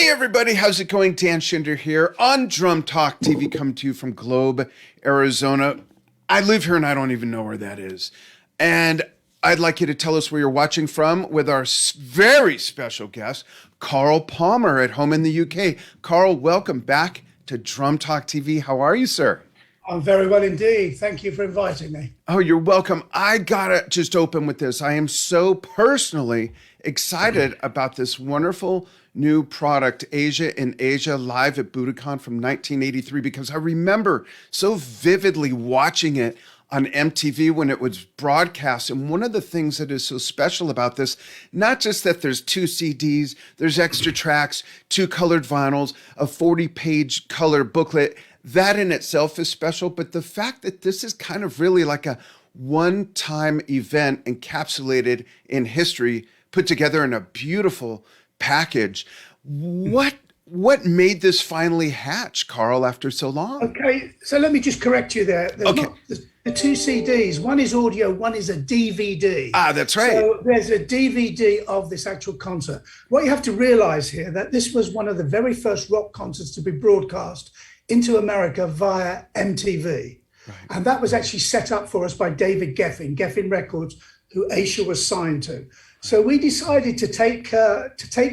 Hey everybody, how's it going? Dan Schinder here on Drum Talk TV, coming to you from Globe, Arizona. I live here and I don't even know where that is. And I'd like you to tell us where you're watching from with our very special guest, Carl Palmer at home in the UK. Carl, welcome back to Drum Talk TV. How are you, sir? I'm very well indeed. Thank you for inviting me. Oh, you're welcome. I gotta just open with this. I am so personally excited about this wonderful new product, Asia in Asia, live at Budokan from 1983, because I remember so vividly watching it on MTV when it was broadcast. And one of the things that is so special about this, not just that there's 2 CDs, there's extra tracks, 2 colored vinyls, a 40-page color booklet. That in itself is special, but the fact that this is kind of really like a one-time event encapsulated in history, put together in a beautiful package. What made this finally hatch, Carl, after so long? Okay, so let me just correct you there. There's Okay. not the 2 CDs. One is audio, one is a DVD. Ah, that's right. So there's a DVD of this actual concert. What you have to realize here, that this was one of the very first rock concerts to be broadcast into America via MTV. Right. And that was actually set up for us by David Geffen Records, who Asia was signed to. So we decided to take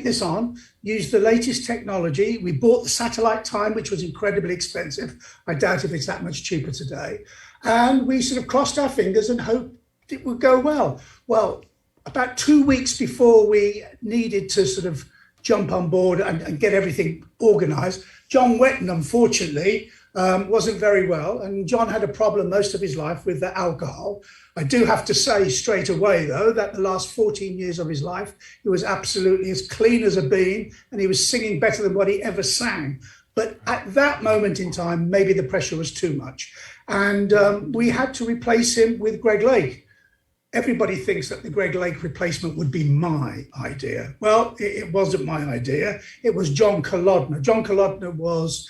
this on, use the latest technology. We bought the satellite time, which was incredibly expensive. I doubt if it's that much cheaper today. And we sort of crossed our fingers and hoped it would go well. Well, about 2 weeks before we needed to sort of jump on board and get everything organized, John Wetton, unfortunately, wasn't very well. And John had a problem most of his life with the alcohol. I do have to say straight away, though, that the last 14 years of his life, he was absolutely as clean as a bean, and he was singing better than what he ever sang. But at that moment in time, maybe the pressure was too much. And we had to replace him with Greg Lake. Everybody thinks that the Greg Lake replacement would be my idea. Well, it wasn't my idea. It was John Kolodner. John Kolodner was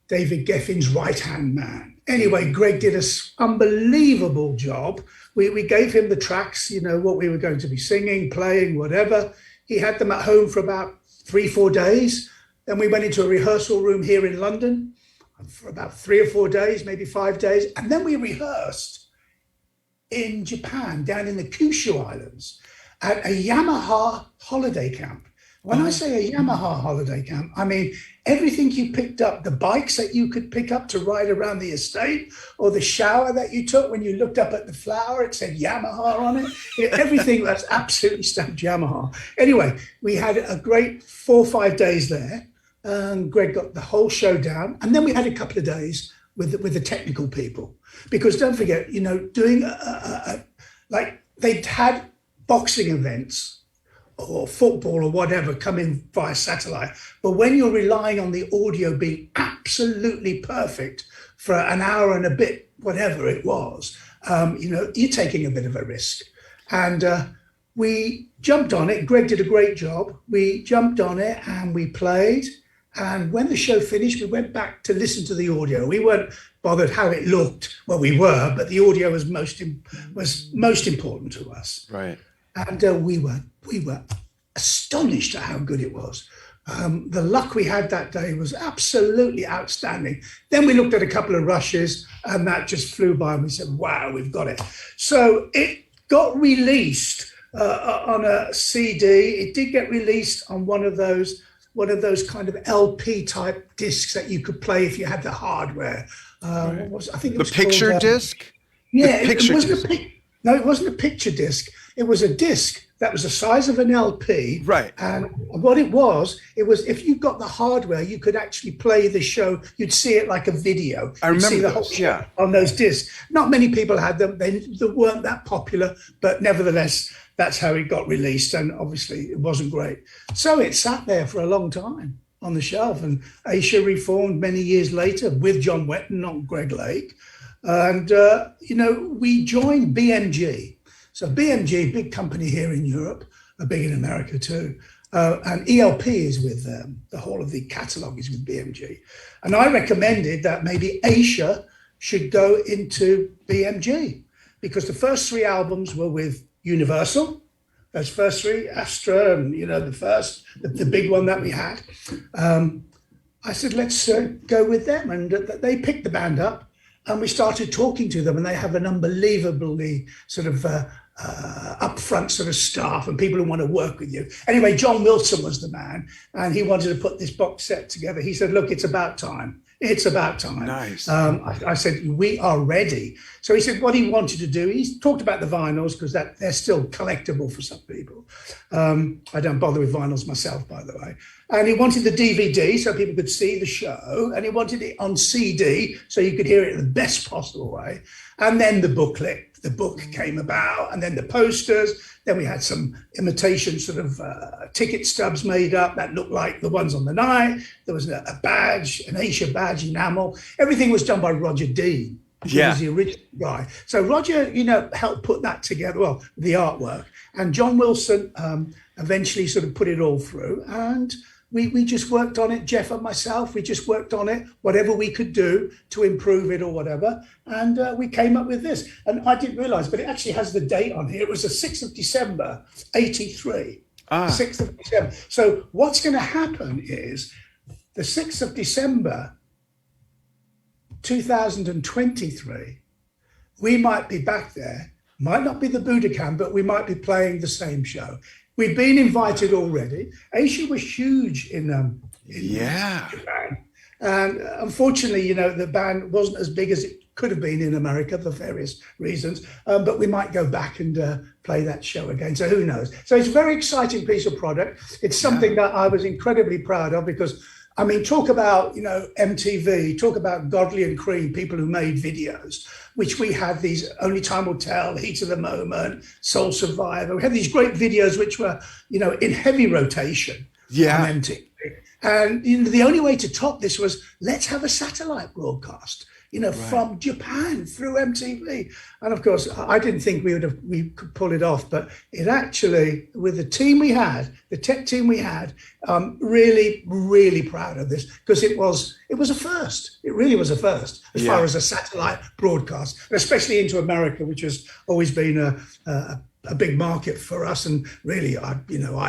David Geffen's right-hand man. Anyway, Greg did an unbelievable job. We gave him the tracks, you know, what we were going to be singing, playing, whatever. He had them at home for about 3-4 days. Then we went into a rehearsal room here in London for about 3 or 4 days, maybe 5 days. And then we rehearsed in Japan, down in the Kyushu Islands, at a Yamaha holiday camp. When I say a Yamaha holiday camp, I mean everything you picked up, the bikes that you could pick up to ride around the estate, or the shower that you took when you looked up at the flower, it said Yamaha on it. Everything was absolutely stamped Yamaha. Anyway, we had a great 4 or 5 days there. Greg got the whole show down. And then we had a couple of days with the technical people. Because don't forget, you know, doing like they'd had boxing events or football or whatever come in via satellite. But when you're relying on the audio being absolutely perfect for an hour and a bit, whatever it was, you know, you're taking a bit of a risk. And we jumped on it. Greg did a great job. We jumped on it and we played. And when the show finished, we went back to listen to the audio. We weren't bothered how it looked. Well, we were, but the audio was most important to us. Right. And we were astonished at how good it was. The luck we had that day was absolutely outstanding. Then we looked at a couple of rushes, and that just flew by, and we said, "Wow, we've got it." So it got released on a CD. It did get released on one of those kind of LP type discs that you could play if you had the hardware. Right. I think it was the picture called, disc? Yeah, it wasn't no, it wasn't a picture disc. It was a disc that was the size of an LP. Right. And what it was if you got the hardware, you could actually play the show. You'd see it like a video. I remember see the those, whole show yeah. on those discs. Not many people had them. They weren't that popular, but nevertheless, that's how it got released. And obviously, it wasn't great. So it sat there for a long time on the shelf. And Asia reformed many years later with John Wetton, not Greg Lake. And, you know, we joined BMG. So BMG, big company here in Europe, are big in America too. And ELP is with them. The whole of the catalog is with BMG. And I recommended that maybe Asia should go into BMG because the first 3 albums were with Universal, those first three, Astra, and the big one that we had. I said, let's go with them, and they picked the band up, and we started talking to them, and they have an unbelievably sort of upfront sort of staff and people who want to work with you. Anyway, John Wilson was the man, and he wanted to put this box set together. He said, look, it's about time. It's about time. Nice. I said, we are ready. So he said what he wanted to do, he talked about the vinyls because they're still collectible for some people. I don't bother with vinyls myself, by the way. And he wanted the DVD so people could see the show. And he wanted it on CD so you could hear it in the best possible way. And then the booklet. The book came about, and then the posters. Then we had some imitation sort of ticket stubs made up that looked like the ones on the night. There was a badge, an Asia badge enamel. Everything was done by Roger Dean, who was the original guy. So Roger, helped put that together, well, the artwork. And John Wilson eventually sort of put it all through. And we just worked on it, Jeff and myself, we just worked on it, whatever we could do to improve it or whatever. And we came up with this. And I didn't realize, but it actually has the date on here. It was the 6th of December, 83. 6th of December. So what's going to happen is the 6th of December, 2023, we might be back there. Might not be the Budokan, but we might be playing the same show. We've been invited already. Asia was huge in Japan. And unfortunately, the band wasn't as big as it could have been in America for various reasons. But we might go back and play that show again. So who knows? So it's a very exciting piece of product. It's something that I was incredibly proud of because, I mean, talk about, MTV, talk about Godley and Cream, people who made videos, which we had these Only Time Will Tell, Heat of the Moment, Soul Survivor. We had these great videos which were, in heavy rotation on MTV. And the only way to top this was let's have a satellite broadcast, from Japan through MTV. And of course, I didn't think we could pull it off, but it actually, with the team we had, the tech team we had, really, really proud of this because it was a first. It really was a first as far as a satellite broadcast, and especially into America, which has always been a big market for us. And really, I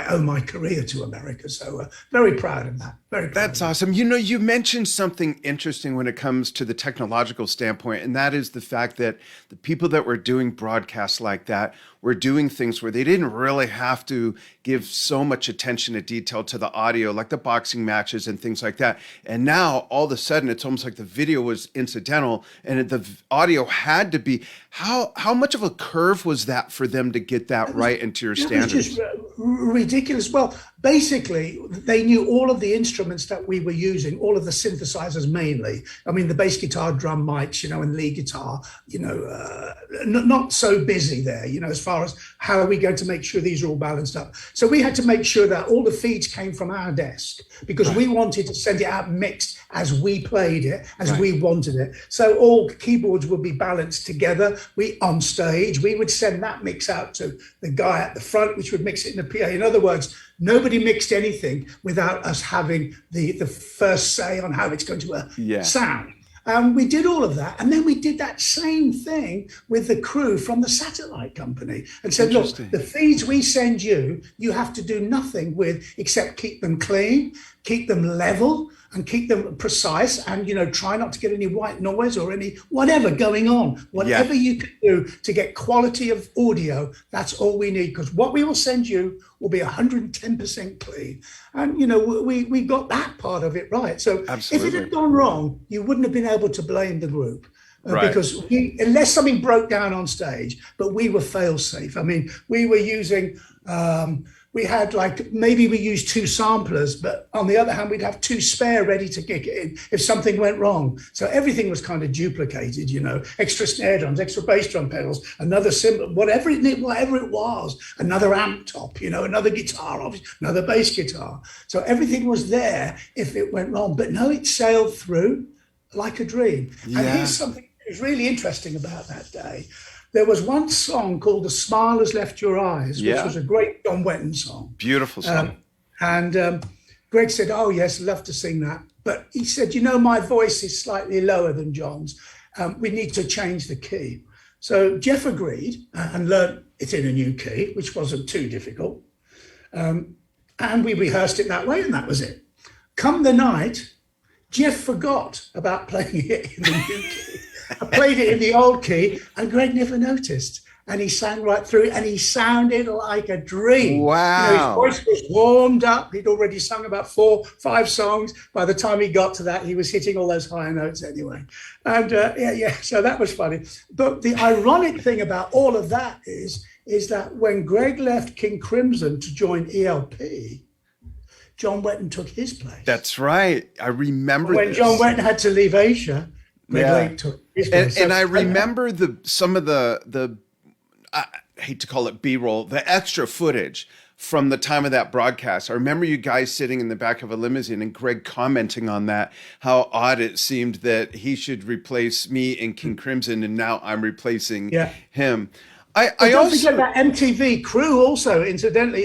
owe my career to America. So very proud of that. Very proud. That's awesome. You mentioned something interesting when it comes to the technological standpoint, and that is the fact that the people that were doing broadcasts like that were doing things where they didn't really have to give so much attention to detail to the audio, like the boxing matches and things like that. And now all of a sudden, it's almost like the video was incidental and the audio had to be. How much of a curve was that for them to get that right into your standards? It was just ridiculous. Well, basically, they knew all of the instruments that we were using, all of the synthesizers mainly. I mean, the bass guitar, drum mics, and lead guitar, not so busy there, as far as how are we going to make sure these are all balanced up. So we had to make sure that all the feeds came from our desk because we wanted to send it out mixed as we played it, as we wanted it. So all keyboards would be balanced together. On stage, we would send that mix out to the guy at the front, which would mix it in the PA. In other words, nobody mixed anything without us having the first say on how it's going to sound. We did all of that. And then we did that same thing with the crew from the satellite company and said, look, the feeds we send you, you have to do nothing with except keep them clean, keep them level, and keep them precise, and try not to get any white noise or any whatever going on. Whatever you can do to get quality of audio, that's all we need, because what we will send you will be 110% clean. And we got that part of it right. So if it had gone wrong, you wouldn't have been able to blame the group. Because unless something broke down on stage, but we were fail safe. I mean, we were using we had maybe we used 2 samplers, but on the other hand, we'd have 2 spare ready to kick it in if something went wrong. So everything was kind of duplicated, extra snare drums, extra bass drum pedals, another cymbal, whatever it was, another amp top, another guitar, obviously, another bass guitar. So everything was there if it went wrong, but no, it sailed through like a dream. And here's something that was really interesting about that day. There was one song called The Smile Has Left Your Eyes, which was a great Don Wetton song. Beautiful song. And Greg said, oh, yes, love to sing that. But he said, my voice is slightly lower than John's. We need to change the key. So Jeff agreed and learned it in a new key, which wasn't too difficult. And we rehearsed it that way, and that was it. Come the night, Jeff forgot about playing it in the new key. I played it in the old key, and Greg never noticed. And he sang right through, and he sounded like a dream. Wow. His voice was warmed up. He'd already sung about 4, 5 songs. By the time he got to that, he was hitting all those higher notes anyway. And so that was funny. But the ironic thing about all of that is that when Greg left King Crimson to join ELP, John Wetton took his place. That's right. I remember when John Wetton had to leave Asia, Greg Lake took his place. And I remember some of the I hate to call it B-roll, the extra footage from the time of that broadcast. I remember you guys sitting in the back of a limousine and Greg commenting on that, how odd it seemed that he should replace me in King Crimson and now I'm replacing him. I don't forget that MTV crew also, incidentally,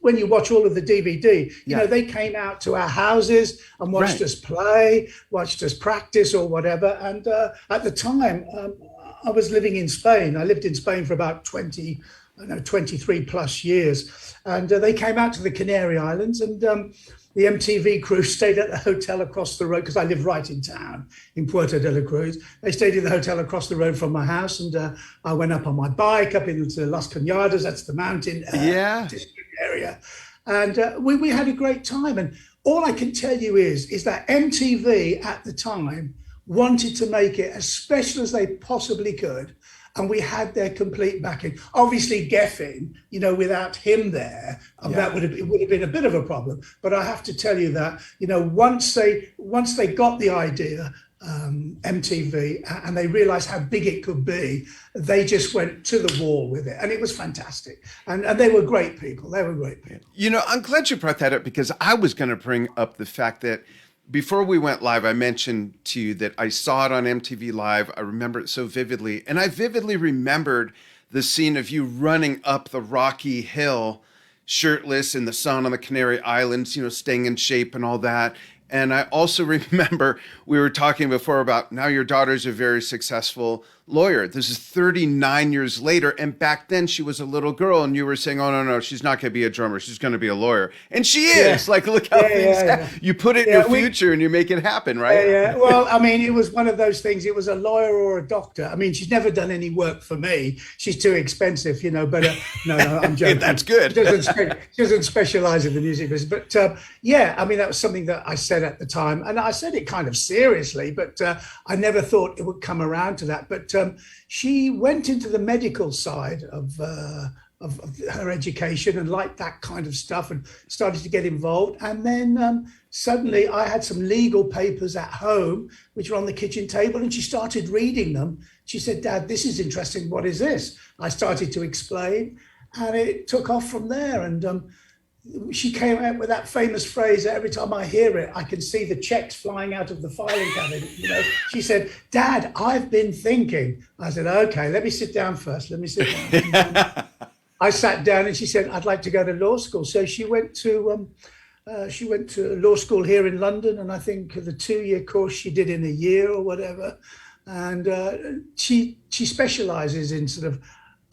when you watch all of the DVD, you know, they came out to our houses and watched us play, watched us practice or whatever. And at the time, I was living in Spain. I lived in Spain for about 23 plus years. And they came out to the Canary Islands, and the MTV crew stayed at the hotel across the road, because I live right in town in Puerto de la Cruz. They stayed in the hotel across the road from my house, and I went up on my bike up into Las Cañadas, that's the mountain district area. And we had a great time. And all I can tell you is that MTV at the time wanted to make it as special as they possibly could. And we had their complete backing. Obviously, Geffen, you know, without him there, that would have been a bit of a problem. But I have to tell you that, you know, once they got the idea, MTV, and they realized how big it could be, they just went to the wall with it. And it was fantastic. And they were great people. They were great people. You know, I'm glad you brought that up, because I was going to bring up the fact that before we went live, I mentioned to you that I saw it on MTV Live. I remember it so vividly. And I vividly remembered the scene of you running up the rocky hill, shirtless in the sun on the Canary Islands, you know, staying in shape and all that. And I also remember we were talking before about now your daughter's a very successful lawyer. This is 39 years later. And back then she was a little girl and you were saying, oh, no, she's not going to be a drummer. She's going to be a lawyer. And she is. Like, look how things happen. You put it in your future and you make it happen, right? Yeah. Well, I mean, it was one of those things. It was a lawyer or a doctor. I mean, she's never done any work for me. She's too expensive, you know, but no, I'm joking. That's good. She doesn't specialize in the music business. But I mean, that was something that I said at the time. And I said it kind of seriously, but I never thought it would come around to that. But she went into the medical side of her education and liked that kind of stuff and started to get involved. And then suddenly I had some legal papers at home, which were on the kitchen table, and she started reading them. She said, Dad, this is interesting. What is this? I started to explain, and it took off from there. And she came out with that famous phrase that every time I hear it, I can see the checks flying out of the filing cabinet. You know, she said, Dad, I've been thinking. I said, okay, let me sit down first. Let me sit down. I sat down and she said, I'd like to go to law school. So she went to law school here in London. And I think the 2-year course she did in a year or whatever. And she specializes in sort of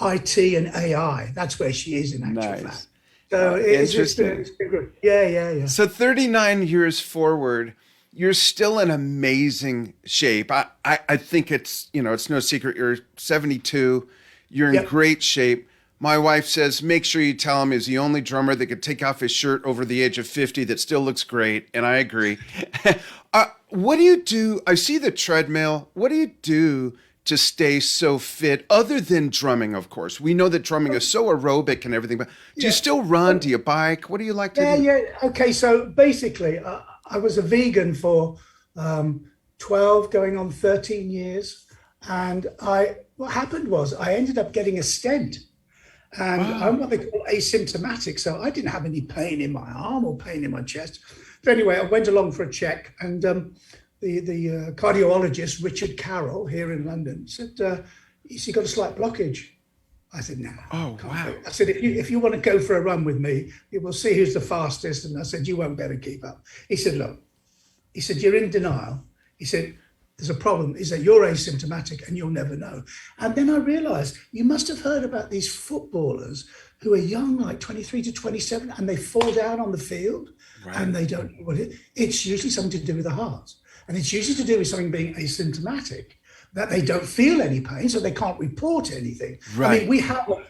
IT and AI. That's where she is in actual fact. So interesting. It's good. Yeah. So 39 years forward, you're still in amazing shape. I think it's, you know, it's no secret. You're 72. You're in great shape. My wife says, make sure you tell him he's the only drummer that could take off his shirt over the age of 50 that still looks great. And I agree. What do you do? I see the treadmill. What do you do to stay so fit, other than drumming, of course? We know that drumming is so aerobic and everything, but do you still run? Do you bike? What do you like to do? Yeah. Okay, so basically, I was a vegan for 12, going on 13 years. And what happened was I ended up getting a stent. And I'm what they call asymptomatic. So I didn't have any pain in my arm or pain in my chest. But anyway, I went along for a check, and the cardiologist, Richard Carroll, here in London, said, he's got a slight blockage. I said, no. Oh, wow. I said, if you want to go for a run with me, we'll see who's the fastest. And I said, you won't be able to keep up. He said, look, you're in denial. He said, there's a problem, is that you're asymptomatic and you'll never know. And then I realized you must have heard about these footballers who are young, like 23 to 27, and they fall down on the field and they don't know what it's usually something to do with the heart. And it's usually to do with something being asymptomatic, that they don't feel any pain, so they can't report anything. Right. I mean,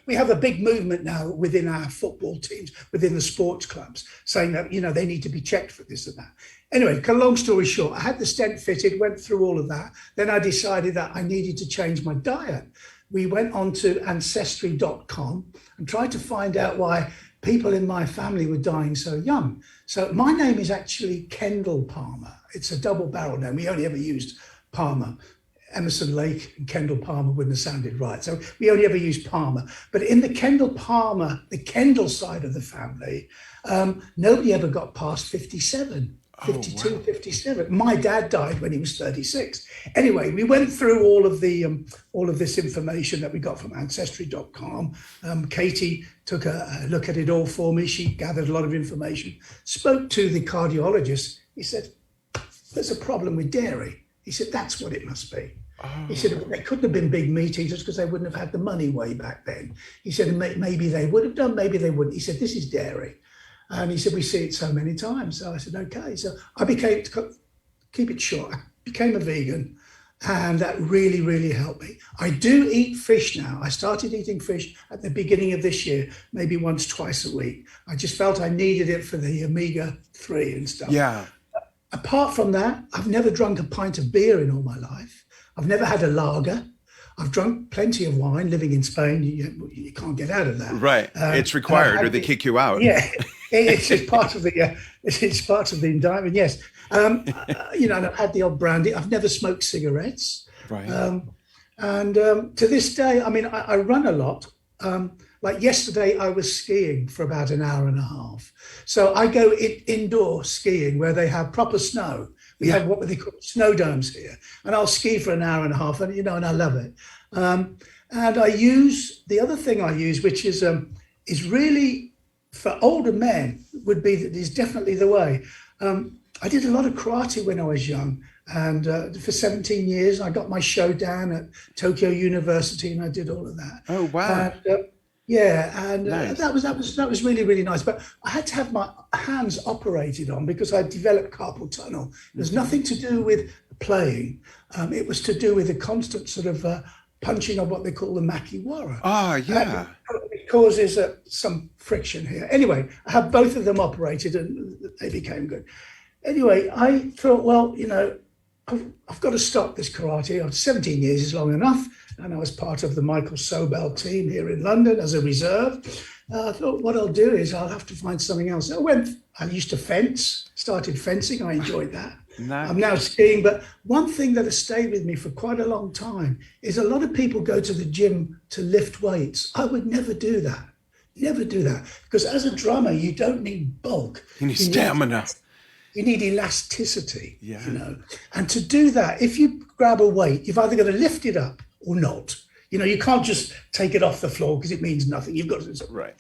we have a big movement now within our football teams, within the sports clubs, saying that, you know, they need to be checked for this and that. Anyway, long story short, I had the stent fitted, went through all of that. Then I decided that I needed to change my diet. We went on to ancestry.com and tried to find out why people in my family were dying so young. So my name is actually Kendall Palmer. It's a double barrel name. We only ever used Palmer. Emerson Lake and Kendall Palmer wouldn't have sounded right. So we only ever used Palmer. But in the Kendall Palmer, the Kendall side of the family, nobody ever got past 57. 52, wow. 57. My dad died when he was 36. Anyway, we went through all of this information that we got from ancestry.com. Katie took a look at it all for me. She gathered a lot of information, spoke to the cardiologist. He said, there's a problem with dairy. He said, that's what it must be. He said, they couldn't have been big meat eaters because they wouldn't have had the money way back then. He said, maybe they would have done, maybe they wouldn't. He said, this is dairy. And he said, we see it so many times. So I said, okay. So I became, to keep it short, I became a vegan, and that really, really helped me. I do eat fish now. I started eating fish at the beginning of this year, maybe once, twice a week. I just felt I needed it for the omega-3 and stuff. Yeah. Apart from that, I've never drunk a pint of beer in all my life. I've never had a lager. I've drunk plenty of wine living in Spain. You can't get out of that. Right. It's required or they kick you out. Yeah. It's part of the it's part of the indictment. Yes. You know, and I've had the odd brandy. I've never smoked cigarettes. Right. To this day, I mean, I run a lot. Like yesterday, I was skiing for about an hour and a half. So I go indoor skiing where they have proper snow. We have what they call snow domes here, and I'll ski for an hour and a half, and and I love it. And I use the other thing I use, which is really for older men, is definitely the way. I did a lot of karate when I was young, and for 17 years, I got my show down at Tokyo University, and I did all of that. Oh wow! Nice. That was really, really nice. But I had to have my hands operated on because I developed carpal tunnel. It was nothing to do with playing. It was to do with the constant sort of punching of what they call the makiwara. Ah, yeah. It causes some friction here. Anyway, I had both of them operated and they became good. Anyway, I thought, well, I've got to stop this karate. 17 years is long enough. And I was part of the Michael Sobel team here in London as a reserve. I thought what I'll do is I'll have to find something else. I used to fence, started fencing. I enjoyed that. Nice. I'm now skiing. But one thing that has stayed with me for quite a long time is a lot of people go to the gym to lift weights. I would never do that. Never do that. Because as a drummer, you don't need bulk. You need stamina. You need elasticity, And to do that, if you grab a weight, you've either got to lift it up or not. You can't just take it off the floor because it means nothing. You've got to. Right.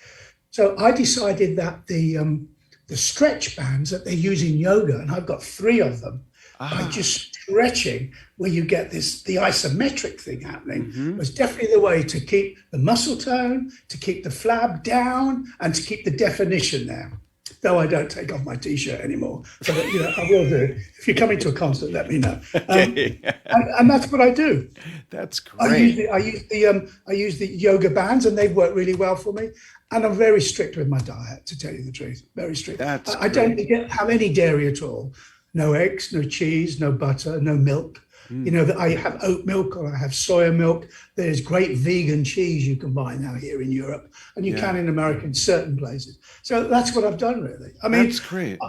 So I decided that the stretch bands that they use in yoga, and I've got 3 of them, by just stretching, where you get the isometric thing happening, was definitely the way to keep the muscle tone, to keep the flab down, and to keep the definition there. Though I don't take off my T-shirt anymore, but I will do. If you're coming to a concert, let me know. And that's what I do. That's great. I use the yoga bands, and they've worked really well for me. And I'm very strict with my diet, to tell you the truth. Very strict. I don't have any dairy at all. No eggs, no cheese, no butter, no milk. That I have oat milk or I have soya milk. There's great vegan cheese you can buy now here in Europe, and you can in America in certain places. So that's what I've done, really. I mean, that's great.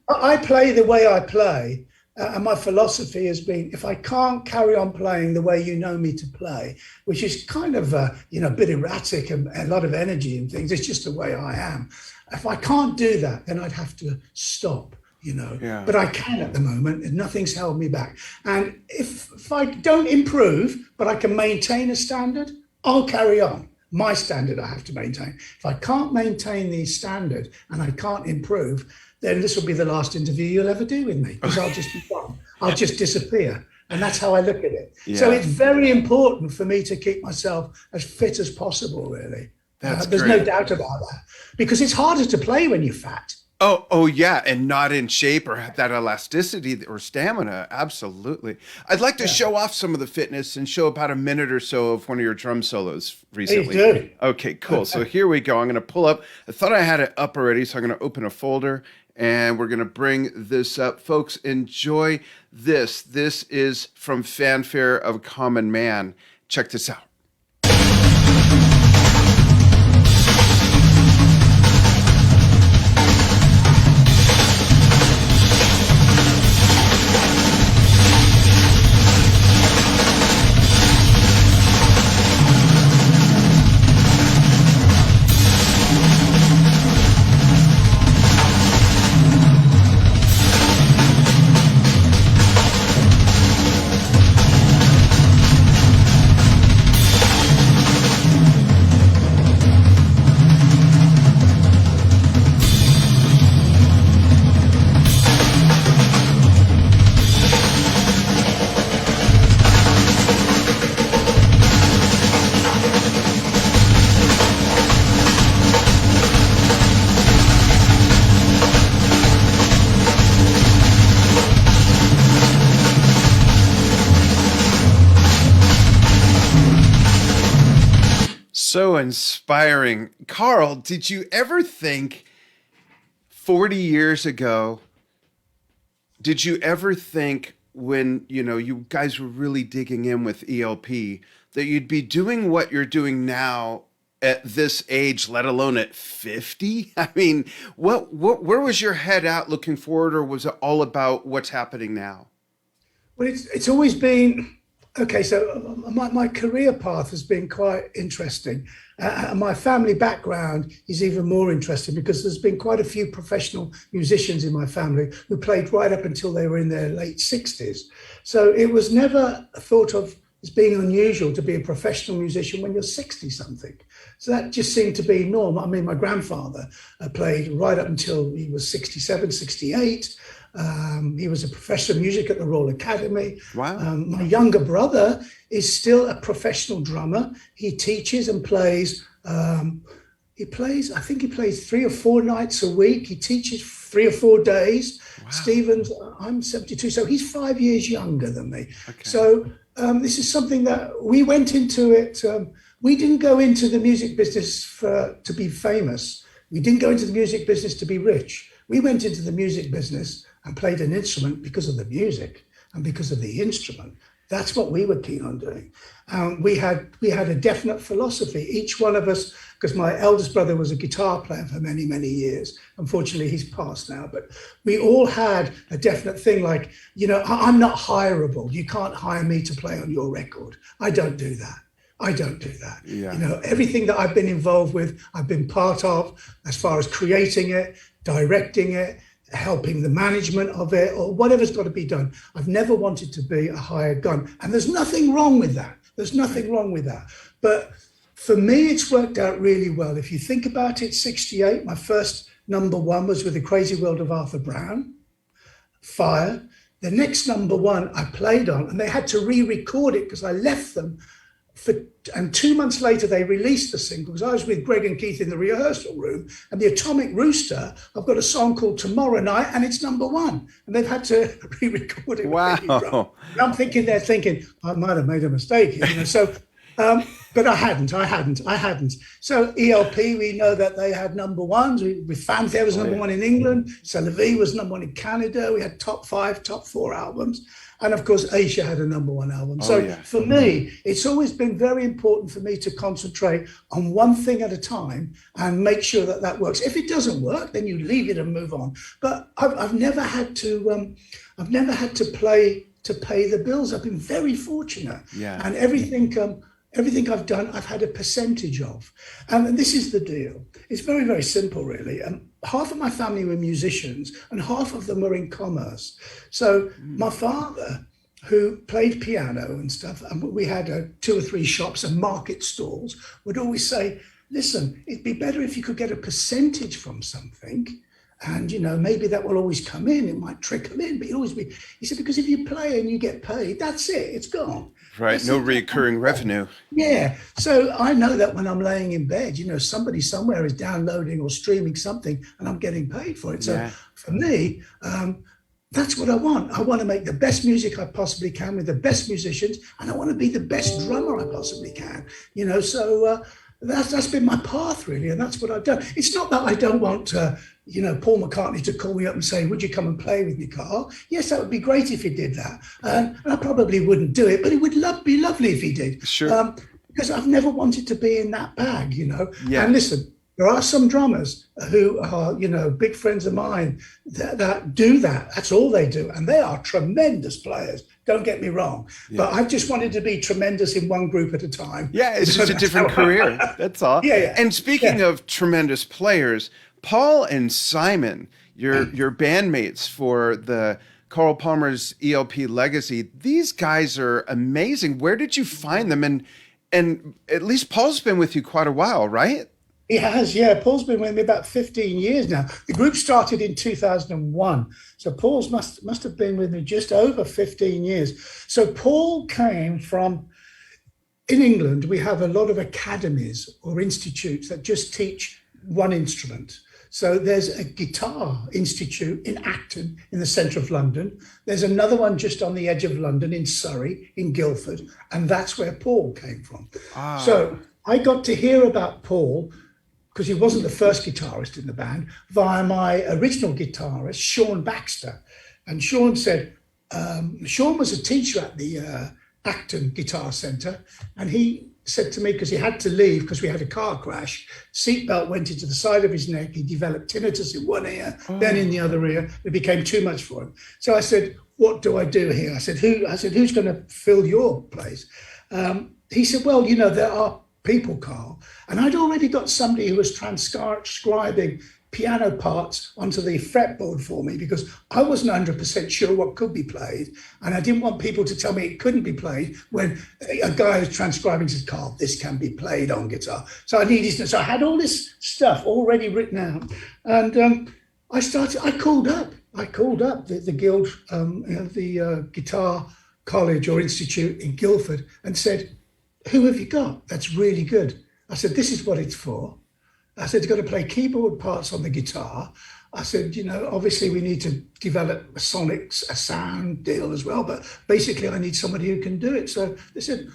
I play the way I play, and my philosophy has been: if I can't carry on playing the way you know me to play, which is kind of a bit erratic and a lot of energy and things, it's just the way I am. If I can't do that, then I'd have to stop. But I can at the moment, and nothing's held me back. And if I don't improve, but I can maintain a standard, I'll carry on. My standard I have to maintain. If I can't maintain the standard and I can't improve, then this will be the last interview you'll ever do with me, because I'll just be gone. I'll just disappear. And that's how I look at it. Yeah. So it's very important for me to keep myself as fit as possible, really. There's great. no doubt about that, because it's harder to play when you're fat. Oh, yeah, and not in shape or have that elasticity or stamina. Absolutely. I'd like to show off some of the fitness and show about a minute or so of one of your drum solos recently. Please do. Okay, cool. So here we go. I'm going to pull up. I thought I had it up already, so I'm going to open a folder and we're going to bring this up. Folks, enjoy this. This is from Fanfare of a Common Man. Check this out. So inspiring. Carl, did you ever think 40 years ago, did you ever think when, you guys were really digging in with ELP that you'd be doing what you're doing now at this age, let alone at 50? I mean, where was your head at looking forward, or was it all about what's happening now? Well, it's always been okay. So my career path has been quite interesting. My family background is even more interesting because there's been quite a few professional musicians in my family who played right up until they were in their late 60s. So it was never thought of as being unusual to be a professional musician when you're 60 something. So that just seemed to be normal. I mean, my grandfather played right up until he was 67, 68. He was a professor of music at the Royal Academy. Wow. My younger brother is still a professional drummer. He teaches and plays. I think he plays 3 or 4 nights a week. He teaches 3 or 4 days. Wow. Stephen's, I'm 72, so he's 5 years younger than me. Okay. So this is something that we went into it. We didn't go into the music business to be famous. We didn't go into the music business to be rich. We went into the music business and played an instrument because of the music and because of the instrument. That's what we were keen on doing. We had a definite philosophy. Each one of us, because my eldest brother was a guitar player for many, many years. Unfortunately, he's passed now. But we all had a definite thing like, I'm not hireable. You can't hire me to play on your record. I don't do that. Yeah. Everything that I've been involved with, I've been part of as far as creating it, directing it, helping the management of it, or whatever's got to be done. I've never wanted to be a hired gun. And there's nothing wrong with that. But for me, it's worked out really well. If you think about it, 68, my first #1 was with The Crazy World of Arthur Brown, Fire. The next #1 I played on, and they had to re-record it because I left them. And 2 months later, they released the single because I was with Greg and Keith in the rehearsal room. And the Atomic Rooster, I've got a song called Tomorrow Night, and it's #1. And they've had to re-record it. Wow. And I'm thinking, they're thinking, I might have made a mistake here. So, but I hadn't. So ELP, we know that they had #1s. With Fanfare was #1 in England. C'est La Vie was #1 in Canada. We had top 5, top 4 albums. And of course, Asia had a #1 album. So for me, it's always been very important for me to concentrate on one thing at a time and make sure that that works. If it doesn't work, then you leave it and move on. But I've never had to play to pay the bills. I've been very fortunate. Yeah. And everything I've done, I've had a percentage of. And this is the deal. It's very, very simple, really. Half of my family were musicians and half of them were in commerce. So my father, who played piano and stuff, and we had 2 or 3 shops and market stalls, would always say, listen, it'd be better if you could get a percentage from something And, maybe that will always come in. It might trickle in, but you'll always be, he said, because if you play and you get paid, that's it. It's gone. Right. No recurring revenue. Yeah. So I know that when I'm laying in bed, somebody somewhere is downloading or streaming something and I'm getting paid for it. So for me, that's what I want. I want to make the best music I possibly can with the best musicians, and I want to be the best drummer I possibly can. So that's been my path, really, and that's what I've done. It's not that I don't want Paul McCartney to call me up and say, would you come and play with me, Carl? Yes, that would be great if he did that. And I probably wouldn't do it, but it would be lovely if he did. Sure. Because I've never wanted to be in that bag, Yeah. And listen, there are some drummers who are, big friends of mine that do that. That's all they do. And they are tremendous players. Don't get me wrong. Yeah. But I've just wanted to be tremendous in one group at a time. Yeah, it's just a different career. That's all. Yeah. And speaking of tremendous players, Paul and Simon, your bandmates for the Carl Palmer's ELP legacy, these guys are amazing. Where did you find them? And at least Paul's been with you quite a while, right? He has, yeah. Paul's been with me about 15 years now. The group started in 2001. So Paul's must have been with me just over 15 years. So Paul came from, in England, we have a lot of academies or institutes that just teach one instrument. So there's a guitar institute in Acton in the centre of London. There's another one just on the edge of London in Surrey, in Guildford. And that's where Paul came from. So I got to hear about Paul, because he wasn't the first guitarist in the band, via my original guitarist, Sean Baxter. And Sean said, Sean was a teacher at the Acton Guitar Centre, and he said to me, because he had to leave because we had a car crash, seatbelt went into the side of his neck, he developed tinnitus in one ear, then in the other ear, it became too much for him. So I said, what do I do here? I said, who's going to fill your place? He said, well, there are people, Carl. And I'd already got somebody who was transcribing piano parts onto the fretboard for me, because I wasn't 100% sure what could be played. And I didn't want people to tell me it couldn't be played when a guy who's transcribing said, Carl, this can be played on guitar. So I had all this stuff already written out. And I called up the guild, the guitar college or institute in Guildford, and said, who have you got that's really good? I said, this is what it's for. I said, you've got to play keyboard parts on the guitar. I said, obviously we need to develop a sound deal as well, but basically I need somebody who can do it. So they said,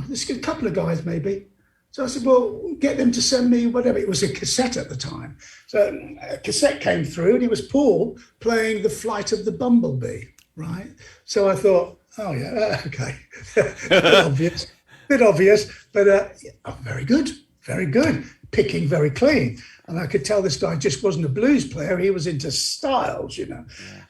this is a couple of guys maybe. So I said, well, get them to send me whatever. It was a cassette at the time. So a cassette came through and it was Paul playing The Flight of the Bumblebee, right? So I thought, oh yeah, okay. Bit obvious, but very good. Picking very clean. And I could tell this guy just wasn't a blues player. He was into styles, Yeah.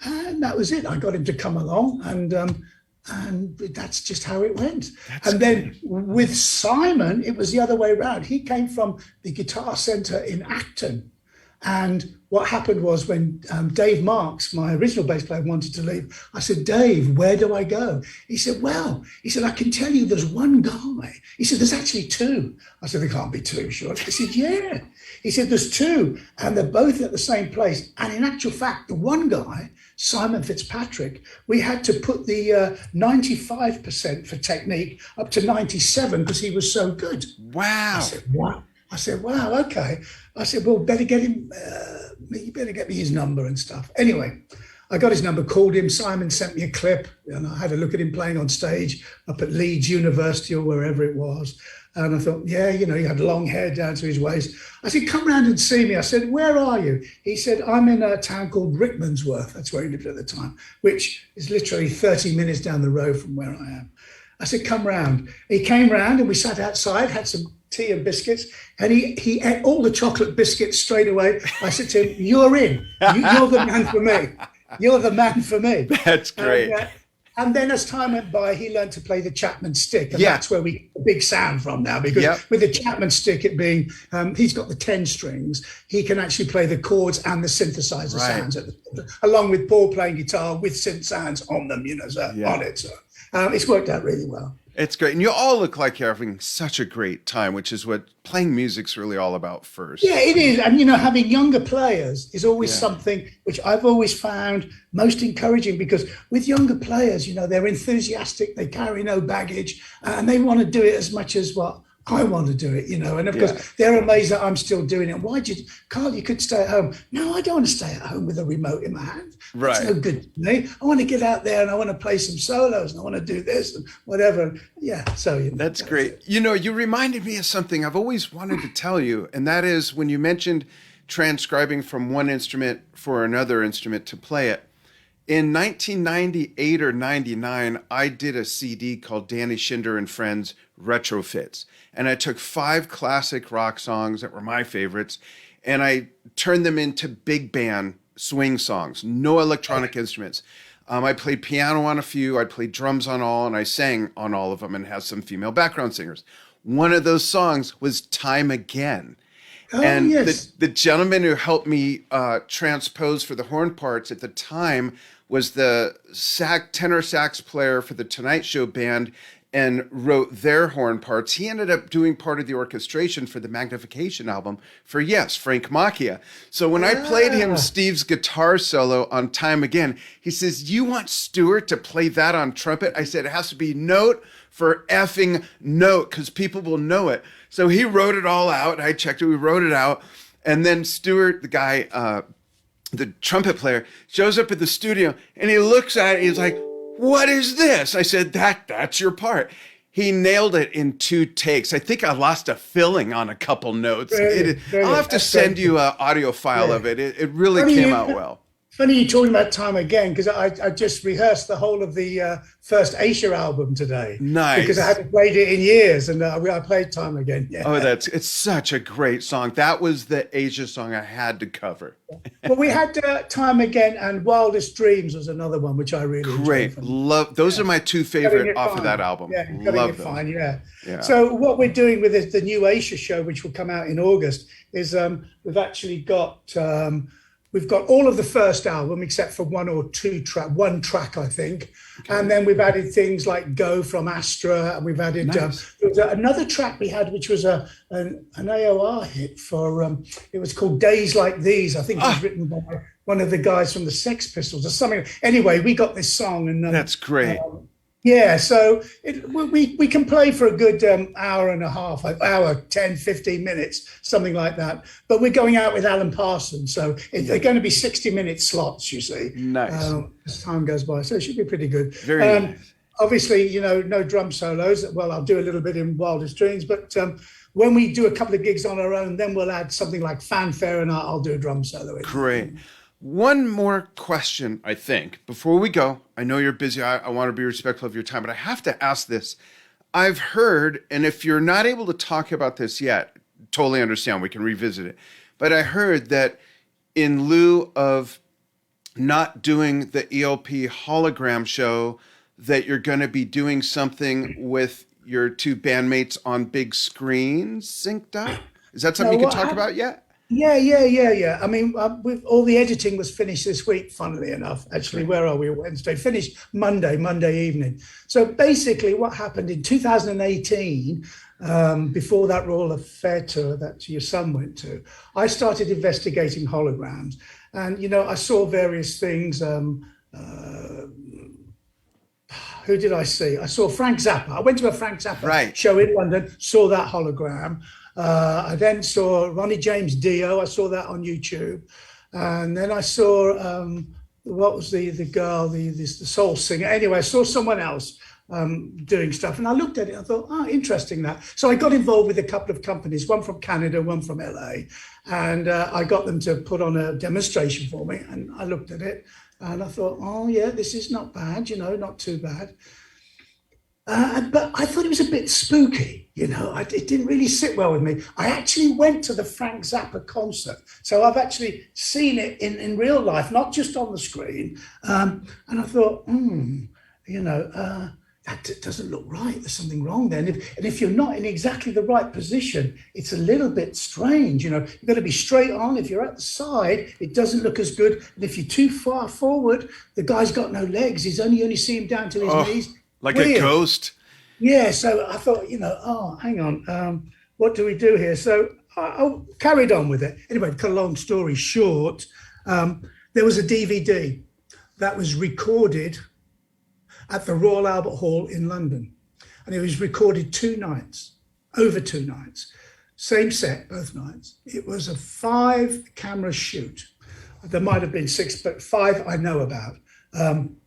And that was it. I got him to come along, and that's just how it went. Then with Simon, it was the other way around. He came from the Guitar Centre in Acton. And what happened was when Dave Marks, my original bass player, wanted to leave, I said, Dave, where do I go? He said, I can tell you there's one guy. He said, there's actually two. I said, there can't be two, sure. He said, yeah. He said, there's two, and they're both at the same place. And in actual fact, the one guy, Simon Fitzpatrick, we had to put the 95% for technique up to 97 because he was so good. Wow. I said, what? I said, wow, okay. I said, well, better get him, you better get me his number and stuff. Anyway, I got his number, called him. Simon sent me a clip, and I had a look at him playing on stage up at Leeds University or wherever it was. And I thought, yeah, he had long hair down to his waist. I said, come round and see me. I said, where are you? He said, I'm in a town called Rickmansworth. That's where he lived at the time, which is literally 30 minutes down the road from where I am. I said, come round. He came round and we sat outside, had some tea and biscuits, and he ate all the chocolate biscuits straight away. I said to him, you're in. You're the man for me. You're the man for me. That's great. And then as time went by, he learned to play the Chapman stick. And that's where we get the big sound from now, because with the Chapman stick, it being, he's got the 10 strings, he can actually play the chords and the synthesizer sounds, along with Paul playing guitar with synth sounds on them, on it. So it's worked out really well. It's great. And you all look like you're having such a great time, which is what playing music's really all about first. Yeah, it is. And, you know, having younger players is always Yeah. something which I've always found most encouraging, because with younger players, you know, they're enthusiastic, they carry no baggage, and they want to do it as much as what I want to do it, you know. And of course, they're amazed that I'm still doing it. Why did you, Carl, you could stay at home? No, I don't want to stay at home with a remote in my hand. Right. It's no good to me. I want to get out there and I want to play some solos and I want to do this and whatever. Yeah. So, you know, That's great. It. You know, you reminded me of something I've always wanted to tell you, and that is when you mentioned transcribing from one instrument for another instrument to play it. In 1998 or 99, I did a CD called Danny Schinder and Friends Retrofits. And I took 5 classic rock songs that were my favorites, and I turned them into big band swing songs, no electronic instruments. I played piano on a few, I played drums on all, and I sang on all of them and had some female background singers. One of those songs was Time Again. Oh, and yes. the gentleman who helped me transpose for the horn parts at the time was the tenor sax player for the Tonight Show band and wrote their horn parts. He ended up doing part of the orchestration for the Magnification album for, yes, Frank Macchia. So when I played him Steve's guitar solo on Time Again, he says, "You want Stuart to play that on trumpet?" I said, "It has to be note for effing note because people will know it." So he wrote it all out. I checked it. We wrote it out. And then Stuart, the guy, the trumpet player, shows up at the studio and he looks at it. He's like, "What is this?" I said, that's your part. He nailed it in 2 takes. I think I lost a filling on a couple notes. I'll have to send you an audio file of it. It really came out well. Funny you talking about Time Again, because I just rehearsed the whole of the first Asia album today. Nice. Because I hadn't played it in years, and I played Time Again. Yeah. Oh, it's such a great song. That was the Asia song I had to cover. Well, we had Time Again, and Wildest Dreams was another one, which I really great. Love those are my 2 favorite off of that album. Yeah, love them. Fine, yeah. So what we're doing with the new Asia show, which will come out in August, is we've actually got we've got all of the first album except for one track, I think. Okay. And then we've added things like Go from Astra, and we've added there was another track we had, which was an AOR hit for, it was called Days Like These. I think it was written by one of the guys from the Sex Pistols or something. Anyway, we got this song. And that's great. Yeah, so we can play for a good hour and a half, hour, 10, 15 minutes, something like that. But we're going out with Alan Parsons, so they're going to be 60-minute slots, you see. Nice. As time goes by, so it should be pretty good. Very nice. Obviously, you know, no drum solos. Well, I'll do a little bit in Wildest Dreams, but when we do a couple of gigs on our own, then we'll add something like Fanfare, and I'll do a drum solo. Great. One more question, I think, before we go. I know you're busy. I want to be respectful of your time, but I have to ask this. I've heard, and if you're not able to talk about this yet, totally understand. We can revisit it. But I heard that in lieu of not doing the ELP hologram show, that you're going to be doing something with your 2 bandmates on big screens synced up. Is that something you can talk about yet? Yeah. I mean, all the editing was finished this week, funnily enough. Actually, where are we? Wednesday. Finished Monday evening. So basically what happened in 2018, before that Royal Affair tour that your son went to, I started investigating holograms. And, you know, I saw various things. Who did I see? I saw Frank Zappa. I went to a Frank Zappa show in London, saw that hologram. I then saw Ronnie James Dio. I saw that on YouTube. And then I saw, what was the girl, the soul singer. Anyway, I saw someone else doing stuff. And I looked at it. I thought, interesting that. So I got involved with a couple of companies, one from Canada, one from LA. And I got them to put on a demonstration for me. And I looked at it and I thought, this is not bad, you know, not too bad. But I thought it was a bit spooky, you know. It didn't really sit well with me. I actually went to the Frank Zappa concert, so I've actually seen it in real life, not just on the screen. And I thought, you know, that doesn't look right. There's something wrong there. And if you're not in exactly the right position, it's a little bit strange. You know, you've got to be straight on. If you're at the side, it doesn't look as good. And if you're too far forward, the guy's got no legs. You only see him down to his knees. Like weird. A ghost. Yeah, so I thought, oh, hang on, what do we do here? So I carried on with it. Anyway, to cut a long story short, there was a DVD that was recorded at the Royal Albert Hall in London. And it was recorded 2 nights, over 2 nights, same set, both nights. It was a 5-camera shoot. There might have been 6, but 5 I know about. And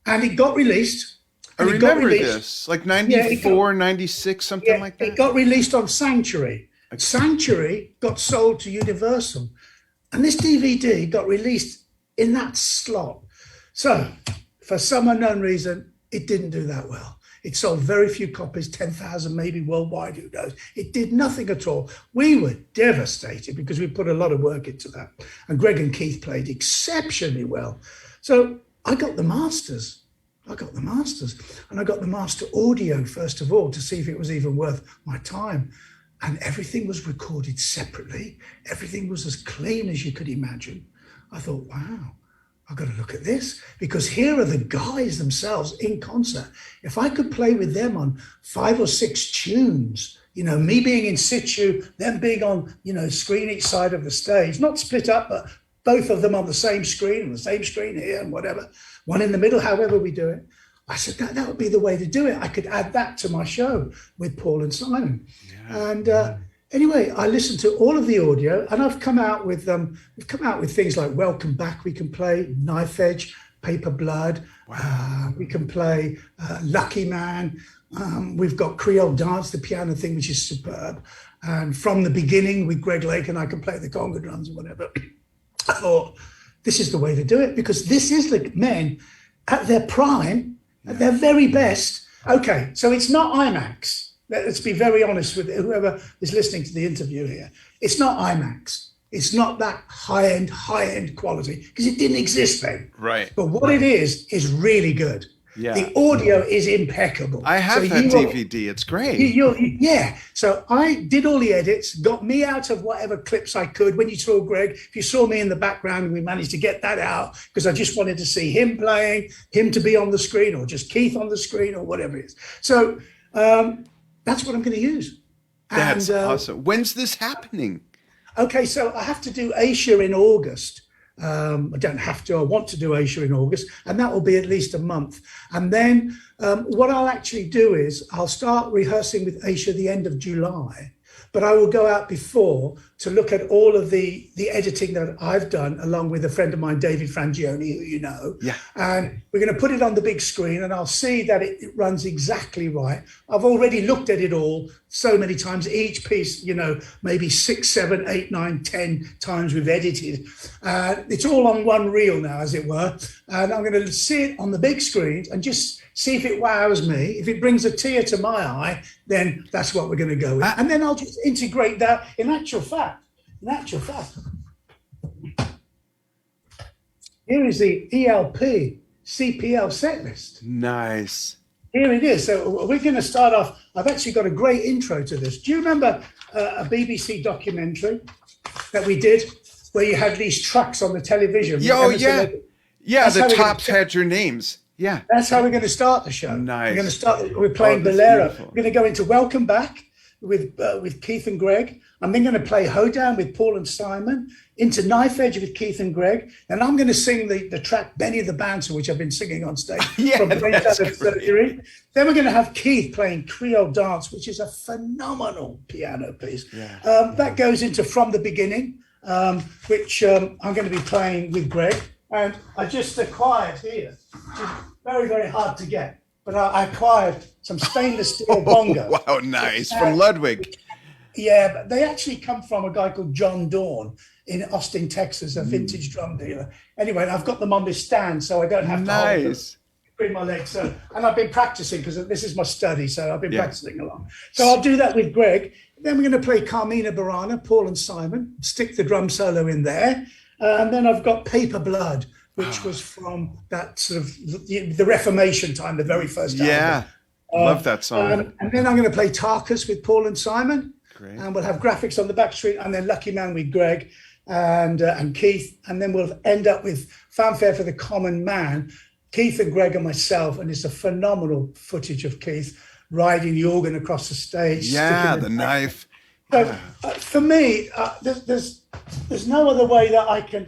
it got released. I remember this, like 94, 96, something like that. It got released on Sanctuary. Okay. Sanctuary got sold to Universal. And this DVD got released in that slot. So, for some unknown reason, it didn't do that well. It sold very few copies, 10,000 maybe worldwide, who knows. It did nothing at all. We were devastated because we put a lot of work into that. And Greg and Keith played exceptionally well. So I got the masters. And I got the master audio, first of all, to see if it was even worth my time. And everything was recorded separately. Everything was as clean as you could imagine. I thought, wow. I've got to look at this, because here are the guys themselves in concert. If I could play with them on 5 or 6 tunes, me being in situ, them being on, screen each side of the stage, not split up, but both of them on the same screen, and the same screen here and whatever, one in the middle, however we do it. I said, that would be the way to do it. I could add that to my show with Paul and Simon. Yeah. And anyway, I listened to all of the audio, and I've come out with things like Welcome Back. We can play Knife Edge, Paper Blood. Wow. We can play Lucky Man. We've got Creole Dance, the piano thing, which is superb. And From the Beginning with Greg Lake, and I can play the conga drums or whatever. I thought, this is the way to do it, because this is the men at their prime, at their very best. Okay, so it's not IMAX. Let's be very honest with whoever is listening to the interview here. It's not IMAX. It's not that high-end quality, because it didn't exist then. Right. But what it is really good. Yeah. The audio is impeccable. I have that DVD. It's great. Yeah. So I did all the edits, got me out of whatever clips I could. When you saw Greg, if you saw me in the background, we managed to get that out, because I just wanted to see him playing, him to be on the screen, or just Keith on the screen, or whatever it is. So that's what I'm going to use. That's awesome. When's this happening? Okay, so I have to do Asia in August. I don't have to. I want to do Asia in August, and that will be at least a month. And then what I'll actually do is I'll start rehearsing with Asia the end of July, but I will go out before to look at all of the editing that I've done, along with a friend of mine, David Frangioni, who you know. Yeah. And we're going to put it on the big screen, and I'll see that it runs exactly right. I've already looked at it all so many times, each piece, maybe 6, 7, 8, 9, 10 times we've edited. It's all on one reel now, as it were. And I'm going to see it on the big screens and just see if it wows me. If it brings a tear to my eye, then that's what we're going to go with. And then I'll just integrate that. In actual fact, here is the ELP CPL set list. Nice. Here it is. So we're going to start off. I've actually got a great intro to this. Do you remember a BBC documentary that we did where you had these trucks on the television? Oh, yeah. Yeah, the tops had your names. Yeah. That's how we're going to start the show. Nice. We're going to start. We're playing Bolero. We're going to go into Welcome Back with Keith and Greg. I'm then going to play Hoedown with Paul and Simon, into Knife Edge with Keith and Greg. And I'm going to sing the track Benny the Bouncer, which I've been singing on stage from Brains Out of Surgery. Then we're going to have Keith playing Creole Dance, which is a phenomenal piano piece. Yeah. That goes into From the Beginning, which I'm going to be playing with Greg. And I just acquired here, which is very, very hard to get, but I acquired some stainless steel bongos. Wow, nice. From Ludwig. Yeah, but they actually come from a guy called John Dawn in Austin, Texas, a vintage drum dealer. Anyway, I've got them on this stand, so I don't have to hold them between my legs. So, and I've been practicing, because this is my study, so I've been practicing along. So I'll do that with Greg. Then we're going to play Carmina Burana, Paul and Simon, stick the drum solo in there. And then I've got Paper Blood, which was from that sort of the Reformation time, the very first album. Yeah, love that song. And then I'm going to play Tarkus with Paul and Simon. Great. And we'll have graphics on the back street, and then Lucky Man with Greg and Keith. And then we'll end up with Fanfare for the Common Man, Keith and Greg and myself, and it's a phenomenal footage of Keith riding the organ across the stage. Yeah, the knife. So for me, there's no other way that I can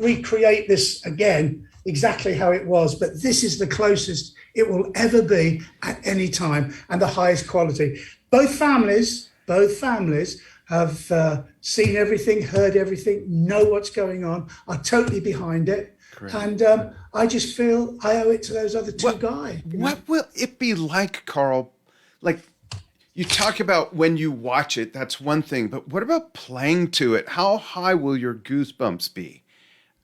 recreate this again exactly how it was, but this is the closest it will ever be at any time, and the highest quality. Both families have seen everything, heard everything, know what's going on, are totally behind it. Great. And I just feel I owe it to those other two guys. What will it be like, Carl? Like, you talk about when you watch it, that's one thing, but what about playing to it? How high will your goosebumps be?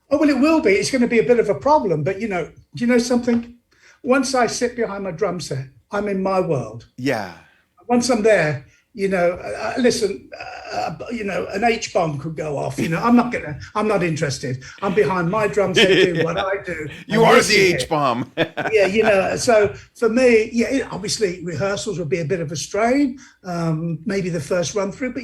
Oh, well, it will be. It's going to be a bit of a problem, but do you know something? Once I sit behind my drum set, I'm in my world. Yeah. Once I'm there, listen, an H-bomb could go off. I'm not interested. I'm behind my drum set doing what I do. You are the H-bomb. Yeah, so for me, obviously rehearsals will be a bit of a strain, maybe the first run through, but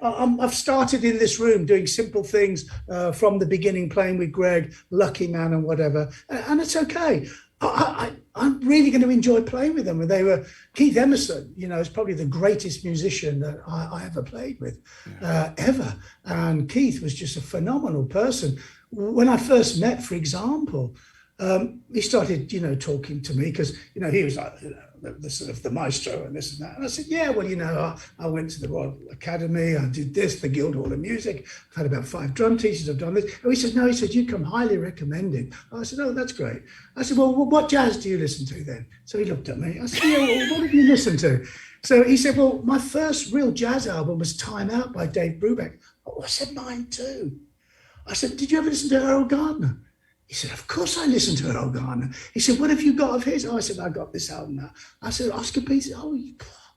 I've started in this room doing simple things from the beginning, playing with Greg, Lucky Man and whatever, and it's okay. I'm really going to enjoy playing with them. And they were, Keith Emerson, is probably the greatest musician that I ever played with, ever. And Keith was just a phenomenal person. When I first met, for example, he started, talking to me because, he was like, the sort of the maestro and this and that. And I said, yeah, well, I went to the Royal Academy. I did this, the Guildhall of Music. I've had about 5 drum teachers. I've done this. And he said, no, you come highly recommended. I said, oh, that's great. I said, well, what jazz do you listen to then? So he looked at me. I said, yeah, well, what did you listen to? So he said, well, my first real jazz album was Time Out by Dave Brubeck. Oh, I said, mine too. I said, did you ever listen to Errol Gardner? He said, of course I listened to Errol Gardner. He said, what have you got of his? Oh, I said, I got this album now. I said, Oscar Peterson. Oh,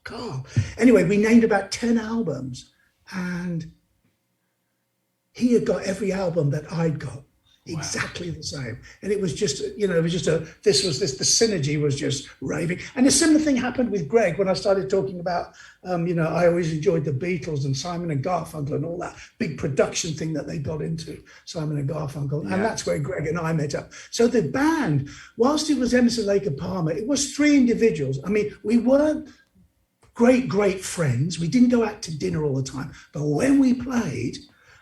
Carl. Anyway, we named about 10 albums, and he had got every album that I'd got. Exactly the same. And it was just, the synergy was just raving. And a similar thing happened with Greg when I started talking about, I always enjoyed the Beatles and Simon and Garfunkel and all that big production thing that they got into, Simon and Garfunkel. Yeah. And that's where Greg and I met up. So the band, whilst it was Emerson, Lake and Palmer, it was 3 individuals. I mean, we weren't great friends. We didn't go out to dinner all the time. But when we played,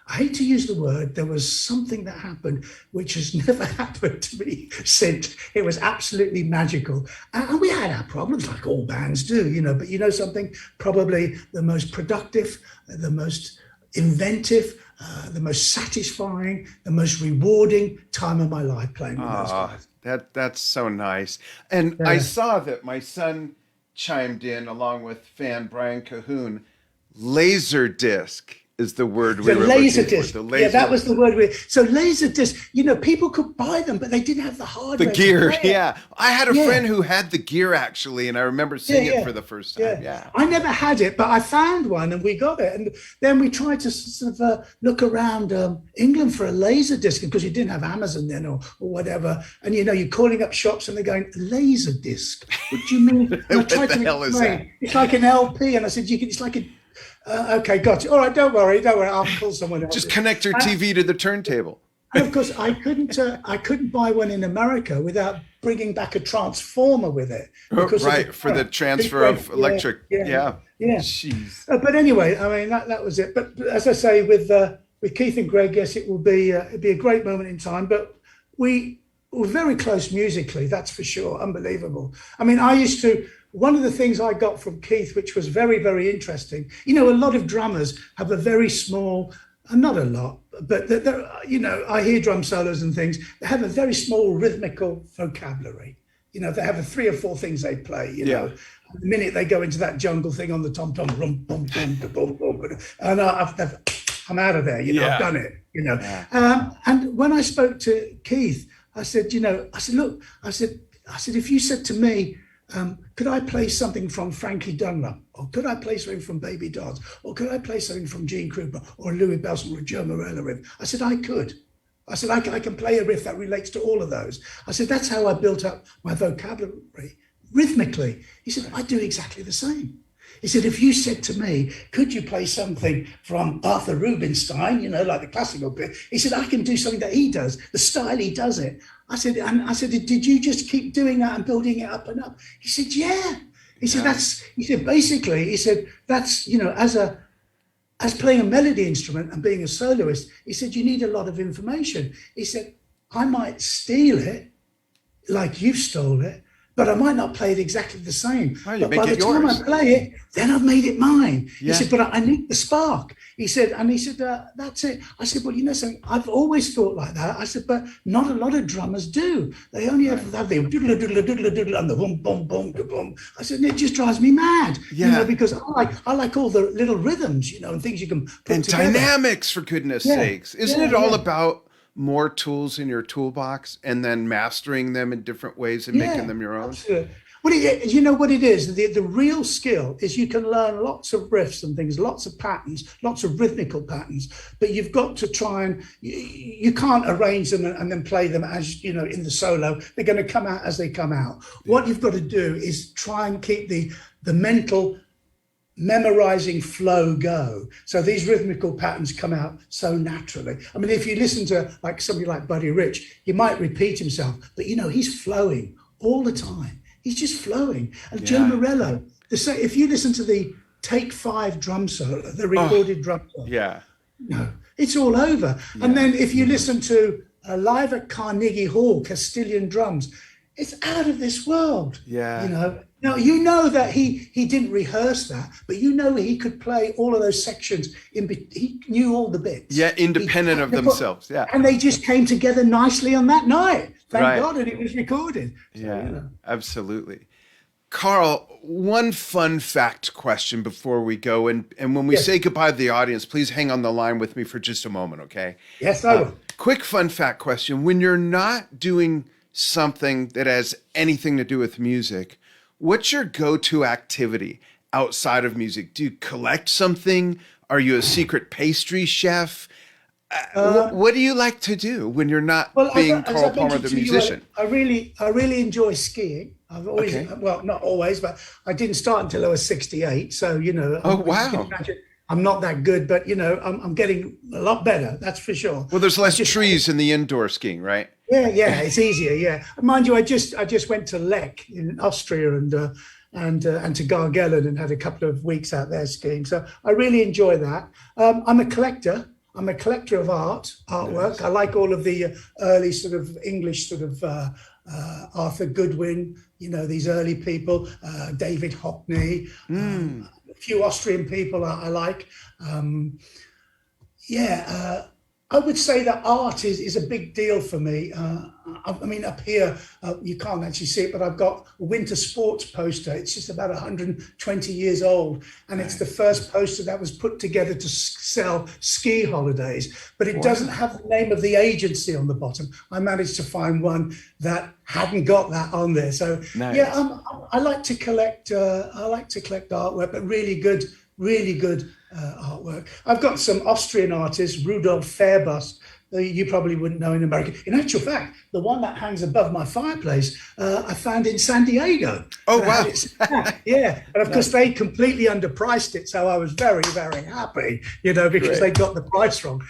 I hate to use the word, there was something that happened which has never happened to me since. It was absolutely magical. And we had our problems, like all bands do, but something, probably the most productive, the most inventive, the most satisfying, the most rewarding time of my life playing with those guys. That's so nice. And I saw that my son chimed in along with fan Brian Cahoon. Laserdisc is the word we were looking for. Yeah, that was the word. So Laserdisc, people could buy them, but they didn't have the hardware. The gear, yeah. I had a friend who had the gear, actually, and I remember seeing it for the first time. Yeah. I never had it, but I found one and we got it. And then we tried to sort of look around England for a Laserdisc because you didn't have Amazon then or whatever. And, you're calling up shops and they're going, Laserdisc? What do you mean? What the hell is that? It's like an LP. And I said, it's like a... okay, got you. All right, don't worry. I'll call someone else. Just connect your TV to the turntable. And of course, I couldn't buy one in America without bringing back a transformer with it. Right, for the transfer of electric. Yeah. Jeez. But anyway, I mean that was it. But as I say, with Keith and Greg, yes, it will be it'd be a great moment in time. But we were very close musically, that's for sure. Unbelievable. I mean, one of the things I got from Keith, which was very, very interesting, a lot of drummers have a very small, not a lot, but I hear drum solos and things, they have a very small rhythmical vocabulary. They have 3 or 4 things they play, The minute they go into that jungle thing on the tom-tom, rum, bum, bum, bum, bum, and I'm out of there, I've done it, And when I spoke to Keith, I said, look, I said, if you said to me, could I play something from Frankie Dunlop, or could I play something from Baby Dolls, or could I play something from Gene Krupa or Louis Bellson or a Joe Morello riff? I said, I could. I said, I can play a riff that relates to all of those. I said, that's how I built up my vocabulary rhythmically. He said, I do exactly the same. He said, if you said to me, could you play something from Arthur Rubinstein, like the classical bit? He said, I can do something that he does, the style he does it. I said, did you just keep doing that and building it up and up? He said, yeah. He said, that's, as playing a melody instrument and being a soloist, he said, you need a lot of information. He said, I might steal it like you stole it, but I might not play it exactly the same. Oh, but by the time I play it, then I've made it mine. Yeah. He said, but I need the spark. He said, that's it. I said, well, something, I've always thought like that. I said, but not a lot of drummers do. They only have the doodle, doodle, doodle, doodle, and the boom, boom, boom, boom. I said, and it just drives me mad, because I like all the little rhythms, and things you can put and together. Dynamics, for goodness sakes. Isn't it all about more tools in your toolbox and then mastering them in different ways and making them your own? Absolutely. Well, you know what it is? The real skill is you can learn lots of riffs and things, lots of patterns, lots of rhythmical patterns, but you've got to try and, you can't arrange them and then play them as, in the solo. They're going to come out as they come out. Yeah. What you've got to do is try and keep the mental memorizing flow go. So these rhythmical patterns come out so naturally. I mean, if you listen to somebody like Buddy Rich, he might repeat himself, but he's flowing all the time. He's just flowing. And Joe Morello, if you listen to the Take 5 drum solo, the recorded drum solo, it's all over. Yeah. And then if you listen to live at Carnegie Hall, Castilian drums, it's out of this world. Yeah. Now, that he didn't rehearse that, but he could play all of those sections. He knew all the bits. Yeah, independent of themselves. Yeah. And they just came together nicely on that night. Thank God, and it was recorded. So, absolutely. Carl, one fun fact question before we go. And when we say goodbye to the audience, please hang on the line with me for just a moment, okay? Yes, I will. Quick fun fact question. When you're not doing something that has anything to do with music, what's your go-to activity outside of music? Do you collect something? Are you a secret pastry chef? What do you like to do when you're not being Carl Palmer, the musician? I really enjoy skiing. I've always, well, not always, but I didn't start until I was 68. So, wow. I'm not that good, but, I'm getting a lot better. That's for sure. Well, there's less trees in the indoor skiing, right? Yeah, it's easier. Yeah, mind you, I just went to Lech in Austria and to Gargellen and had a couple of weeks out there skiing. So I really enjoy that. I'm a collector. I'm a collector of artwork. Nice. I like all of the early sort of English sort of Arthur Goodwin. These early people, David Hockney, a few Austrian people I like. I would say that art is a big deal for me. I mean, up here, you can't actually see it, but I've got a winter sports poster. It's just about 120 years old. And it's the first poster that was put together to sell ski holidays. But it doesn't have the name of the agency on the bottom. I managed to find one that hadn't got that on there. So, I like to collect artwork, but really good artwork. I've got some Austrian artists, Rudolf Fairbust, you probably wouldn't know in America. In actual fact, the one that hangs above my fireplace, I found in San Diego. Oh, wow. Yeah. And of course, they completely underpriced it. So I was very, very happy, because they got the price wrong.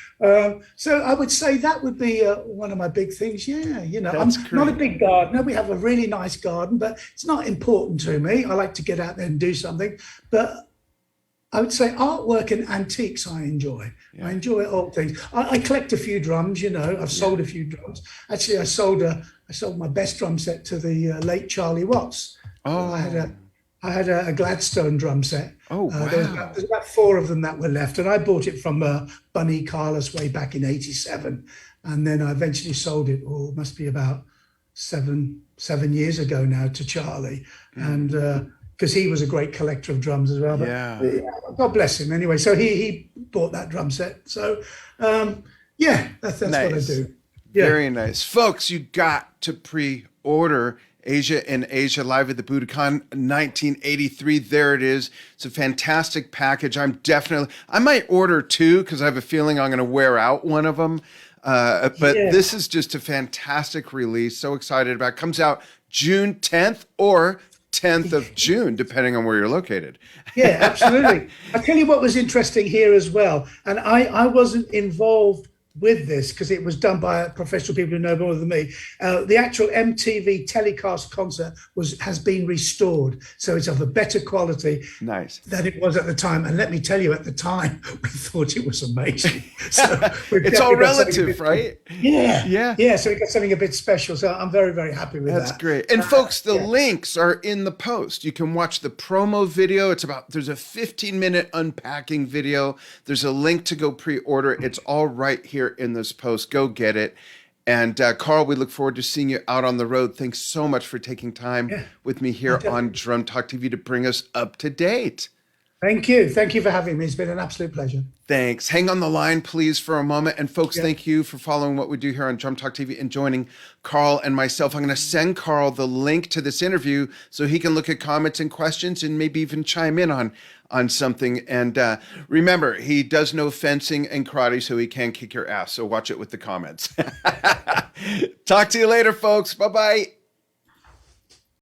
So I would say that would be one of my big things. Yeah. I'm not a big gardener. We have a really nice garden, but it's not important to me. I like to get out there and do something. But I would say artwork and antiques I enjoy. Yeah. I enjoy all things. I collect a few drums, I've sold a few drums. Actually, I sold my best drum set to the late Charlie Watts. Oh. I had a Gladstone drum set. Oh, wow. There's about 4 of them that were left. And I bought it from Bunny Carlos way back in 87. And then I eventually sold it, must be about seven years ago now, to Charlie. And because he was a great collector of drums as well. But God bless him. Anyway, so he bought that drum set. So, that's nice. What I do. Yeah. Very nice. Folks, you got to pre-order Asia in Asia live at the Budokan 1983. There it is. It's a fantastic package. I might order 2 because I have a feeling I'm going to wear out one of them. But this is just a fantastic release. So excited about it. Comes out June 10th or 10th of June, depending on where you're located. Yeah, absolutely. I'll tell you what was interesting here as well. And I wasn't involved with this because it was done by professional people who know more than me. The actual MTV telecast concert has been restored, so it's of a better quality than it was at the time. And let me tell you, at the time we thought it was amazing. So it's all relative, right? Yeah. So we got something a bit special. So I'm very, very happy with that. That's great. And folks, the links are in the post. You can watch the promo video. There's a 15-minute unpacking video. There's a link to go pre-order. It's all right here in this post. Go get it. And Carl, we look forward to seeing you out on the road. Thanks so much for taking time with me here on Drum Talk TV to bring us up to date. Thank you. Thank you for having me. It's been an absolute pleasure. Thanks. Hang on the line, please, for a moment. And folks, thank you for following what we do here on Drum Talk TV and joining Carl and myself. I'm going to send Carl the link to this interview so he can look at comments and questions and maybe even chime in on something. And remember, he does know fencing and karate, so he can kick your ass. So watch it with the comments. Talk to you later, folks. Bye-bye.